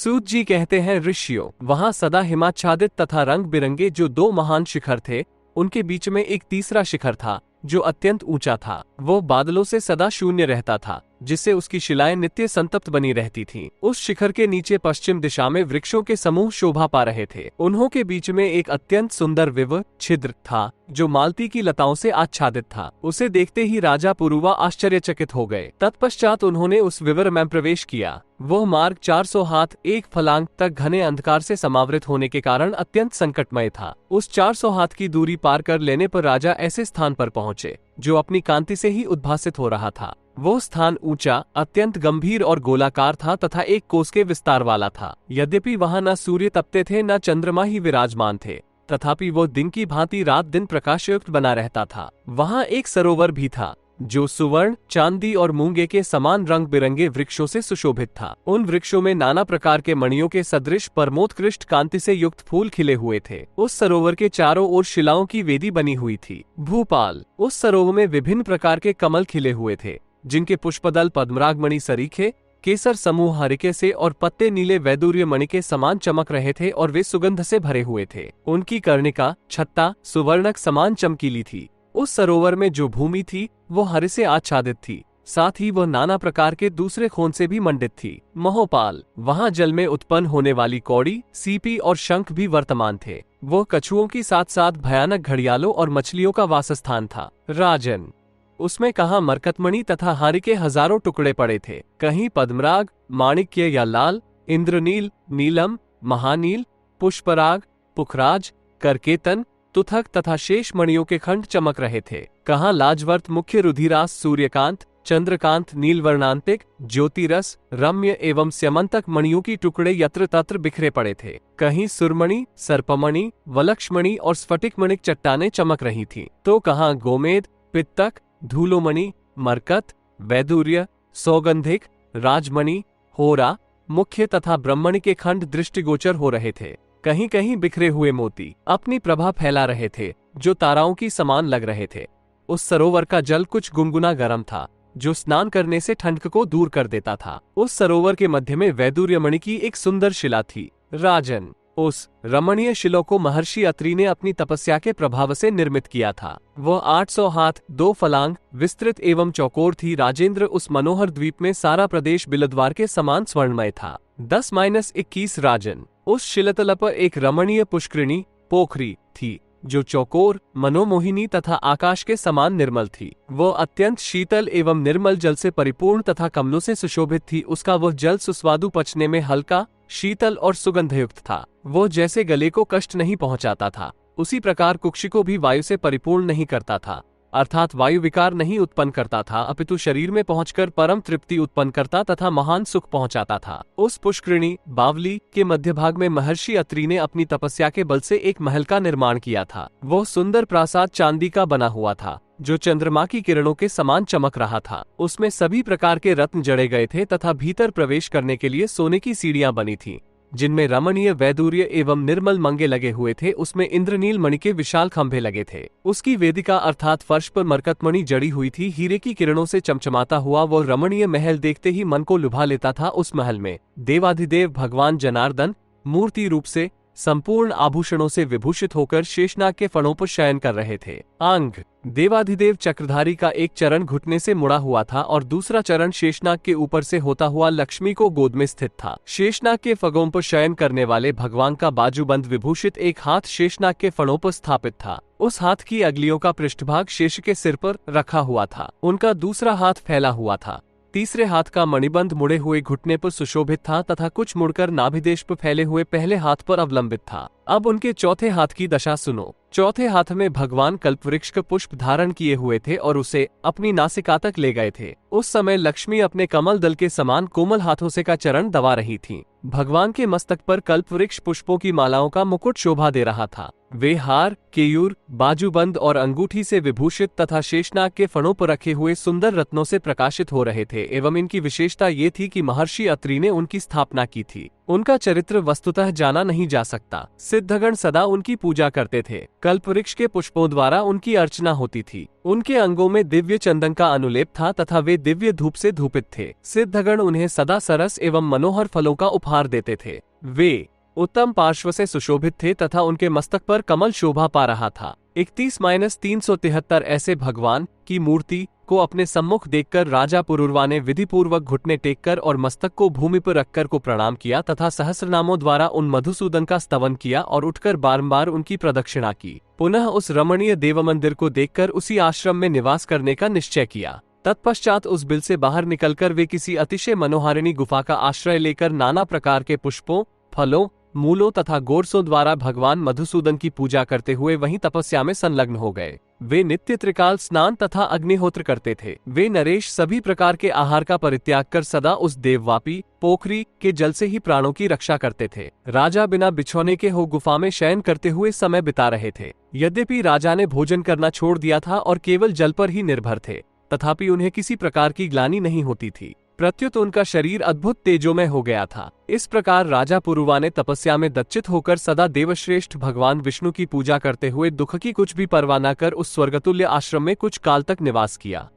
सूत जी कहते हैं, ऋषियों, वहां सदा हिमाच्छादित तथा रंग बिरंगे जो दो महान शिखर थे, उनके बीच में एक तीसरा शिखर था जो अत्यंत ऊंचा था। वो बादलों से सदा शून्य रहता था, जिससे उसकी शिलाएं नित्य संतप्त बनी रहती थीं। उस शिखर के नीचे पश्चिम दिशा में वृक्षों के समूह शोभा पा रहे थे। उन्हों के बीच में एक अत्यंत सुंदर विव छिद्र था जो मालती की लताओं से आच्छादित था। उसे देखते ही राजा पुरुवा आश्चर्यचकित हो गए। तत्पश्चात उन्होंने उस विवर में प्रवेश किया। वह मार्ग 400 हाथ एक फलांग तक घने अंधकार से समावृत होने के कारण अत्यंत संकटमय था। उस 400 हाथ की दूरी पार कर लेने पर राजा ऐसे स्थान पर पहुंचे जो अपनी कांति से ही उद्भासित हो रहा था। वो स्थान ऊंचा, अत्यंत गंभीर और गोलाकार था तथा 1 कोस के विस्तार वाला था। यद्यपि वहां न सूर्य तपते थे न चंद्रमा ही विराजमान थे, तथापि वो दिन की भांति रात दिन प्रकाशयुक्त बना रहता था। वहां एक सरोवर भी था जो सुवर्ण, चांदी और मूंगे के समान रंग बिरंगे वृक्षों से सुशोभित था। उन वृक्षों में नाना प्रकार के मणियों के सदृश परमोत्कृष्ट कांति से युक्त फूल खिले हुए थे। उस सरोवर के चारों ओर शिलाओं की वेदी बनी हुई थी। भूपाल, उस सरोवर में विभिन्न प्रकार के कमल खिले हुए थे, जिनके पुष्पदल पद्मरागमणि सरीखे, केसर समूह हरिके से और पत्ते नीले वैदूर्य मणि के समान चमक रहे थे और वे सुगंध से भरे हुए थे। उनकी कर्णिका, छत्ता सुवर्णक समान चमकीली थी। उस सरोवर में जो भूमि थी वो हरे से आच्छादित थी, साथ ही वह नाना प्रकार के दूसरे खून से भी मंडित थी। महोपाल, वहां जल में उत्पन्न होने वाली कौड़ी, सीपी और शंख भी वर्तमान थे। वो कछुओं की साथ साथ भयानक घड़ियालों और मछलियों का वासस्थान था। राजन, उसमें कहाँ मरकतमणि तथा हारी के हजारों टुकड़े पड़े थे, कहीं पद्मराग, माणिक्य या लाल, इंद्रनील, नीलम, महानील, पुष्पराग, पुखराज, करकेतन, तुथक तथा शेष मणियों के खंड चमक रहे थे। कहाँ लाजवर्त, मुख्य रुधिरास, सूर्यकांत, चंद्रकांत, नीलवर्णांतिक, ज्योतिरस, रम्य एवं स्यमंतक मणियों की टुकड़े यत्र तत्र बिखरे पड़े थे। कहीं सुरमणि, सर्पमणि, वलक्षमणि और स्फटिकमणिक चट्टानें चमक रही थीं, तो कहाँ गोमेद, पित्तक, धूलोमणि, मरकत, वैदूर्य, सौगंधिक, राजमणि, होरा, मुख्य तथा ब्रह्मणि के खंड दृष्टिगोचर हो रहे थे। कहीं कहीं बिखरे हुए मोती अपनी प्रभा फैला रहे थे जो ताराओं की समान लग रहे थे। उस सरोवर का जल कुछ गुनगुना गर्म था जो स्नान करने से ठंड को दूर कर देता था। उस सरोवर के मध्य में वैदूर्यमणि की एक सुंदर शिला थी। राजन, उस रमणीय शिला को महर्षि अत्रि ने अपनी तपस्या के प्रभाव से निर्मित किया था। वह 800 हाथ 2 फलांग विस्तृत एवं चौकोर थी। राजेंद्र, उस मनोहर द्वीप में सारा प्रदेश बिलद्वार के समान स्वर्णमय था। 10-21 राजन, उस शिलातल पर एक रमणीय पुष्करिणी पोखरी थी जो चौकोर, मनोमोहिनी तथा आकाश के समान निर्मल थी। वो अत्यंत शीतल एवं निर्मल जल से परिपूर्ण तथा कमलों से सुशोभित थी। उसका वह जल सुस्वादु, पचने में हल्का, शीतल और सुगंधयुक्त था। वो जैसे गले को कष्ट नहीं पहुंचाता था, उसी प्रकार कुक्षि को भी वायु से परिपूर्ण नहीं करता था, अर्थात वायु विकार नहीं उत्पन्न करता था, अपितु शरीर में पहुंचकर परम तृप्ति उत्पन्न करता तथा महान सुख पहुंचाता था। उस पुष्करिणी बावली के मध्य भाग में महर्षि अत्रि ने अपनी तपस्या के बल से एक महल का निर्माण किया था। वह सुंदर प्रासाद चांदी का बना हुआ था जो चंद्रमा की किरणों के समान चमक रहा था। उसमें सभी प्रकार के रत्न जड़े गए थे तथा भीतर प्रवेश करने के लिए सोने की सीढ़ियां बनी थीं, जिनमें रमणीय वैदूर्य एवं निर्मल मंगे लगे हुए थे। उसमें इंद्रनील मणि के विशाल खंभे लगे थे। उसकी वेदिका अर्थात फर्श पर मरकतमणि जड़ी हुई थी। हीरे की किरणों से चमचमाता हुआ वो रमणीय महल देखते ही मन को लुभा लेता था। उस महल में देवाधिदेव भगवान जनार्दन मूर्ति रूप से संपूर्ण आभूषणों से विभूषित होकर शेषनाग के फणों पर शयन कर रहे थे। अंग, देवाधिदेव चक्रधारी का एक चरण घुटने से मुड़ा हुआ था और दूसरा चरण शेषनाग के ऊपर से होता हुआ लक्ष्मी को गोद में स्थित था। शेषनाग के फगों पर शयन करने वाले भगवान का बाजूबंद विभूषित एक हाथ शेषनाग के फणों पर स्थापित था। उस हाथ की अग्लियों का पृष्ठभाग शेष के सिर पर रखा हुआ था। उनका दूसरा हाथ फैला हुआ था। तीसरे हाथ का मणिबंध मुड़े हुए घुटने पर सुशोभित था तथा कुछ मुड़कर नाभिदेश पर फैले हुए पहले हाथ पर अवलंबित था। अब उनके चौथे हाथ की दशा सुनो। चौथे हाथ में भगवान कल्पवृक्ष का पुष्प धारण किए हुए थे और उसे अपनी नासिका तक ले गए थे। उस समय लक्ष्मी अपने कमल दल के समान कोमल हाथों से का चरण दबा रही थी। भगवान के मस्तक पर कल्पवृक्ष पुष्पों की मालाओं का मुकुट शोभा दे रहा था। वे हार, केयूर, बाजूबंद और अंगूठी से विभूषित तथा शेषनाग के फणों पर रखे हुए सुंदर रत्नों से प्रकाशित हो रहे थे एवं इनकी विशेषता ये थी कि महर्षि अत्रि ने उनकी स्थापना की थी। उनका चरित्र वस्तुतः जाना नहीं जा सकता। सिद्धगण सदा उनकी पूजा करते थे। कल्पवृक्ष के पुष्पों द्वारा उनकी अर्चना होती थी। उनके अंगों में दिव्य चंदन का अनुलेप था तथा वे दिव्य धूप से धूपित थे। सिद्धगण उन्हें सदा सरस एवं मनोहर फलों का उपहार देते थे। वे उत्तम पार्श्व से सुशोभित थे तथा उनके मस्तक पर कमल शोभा पा रहा था। 31-373 ऐसे भगवान की मूर्ति को अपने सम्मुख देखकर राजा पुरुरवा ने विधि पूर्वक घुटने टेककर और मस्तक को भूमि पर रखकर को प्रणाम किया तथा सहस्रनामों द्वारा उन मधुसूदन का स्तवन किया और उठकर बारंबार उनकी प्रदक्षिणा की। पुनः उस रमणीय देव मंदिर को देखकर उसी आश्रम में निवास करने का निश्चय किया। तत्पश्चात उस बिल से बाहर निकलकर वे किसी अतिशय मनोहारिणी गुफा का आश्रय लेकर नाना प्रकार के पुष्पों, फलों, मूलों तथा गोरसों द्वारा भगवान मधुसूदन की पूजा करते हुए वहीं तपस्या में संलग्न हो गए। वे नित्य त्रिकाल स्नान तथा अग्निहोत्र करते थे। वे नरेश सभी प्रकार के आहार का परित्याग कर सदा उस देववापी पोखरी के जल से ही प्राणों की रक्षा करते थे। राजा बिना बिछौने के हो गुफा में शयन करते हुए समय बिता रहे थे। यद्यपि राजा ने भोजन करना छोड़ दिया था और केवल जल पर ही निर्भर थे, तथापि उन्हें किसी प्रकार की ग्लानि नहीं होती थी। प्रत्युत उनका शरीर अद्भुत तेजोमय हो गया था। इस प्रकार राजा पुरुरवा ने तपस्या में दच्चित होकर सदा देवश्रेष्ठ भगवान विष्णु की पूजा करते हुए दुख की कुछ भी परवाह न कर उस स्वर्गतुल्य आश्रम में कुछ काल तक निवास किया।